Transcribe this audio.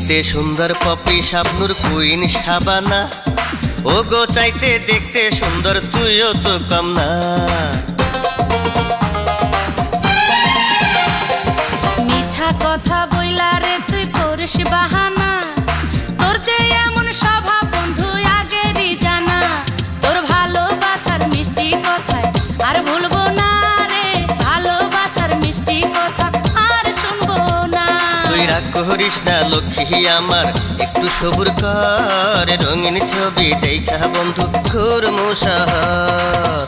দেখতে সুন্দর poppy Shabnur queen Shabana, ও গো চাইতে দেখতে সুন্দর তুইও তো কম না। মিছা কথা বইলা রে তুই করিস বাহানা, তোর যে এমন স্বভাব বন্ধু আগেরই জানা। তোর ভালোবাসার মিষ্টি কথায় আর ভুলবো না রে, ভালোবাসার মিষ্টি কথা আর শুনবো না। তুই রাগ করিস না লক্ষ্মী আমার, একটু সবুর কর, রঙিন ছবি দেখা বন্ধু ঘুরমু শহর।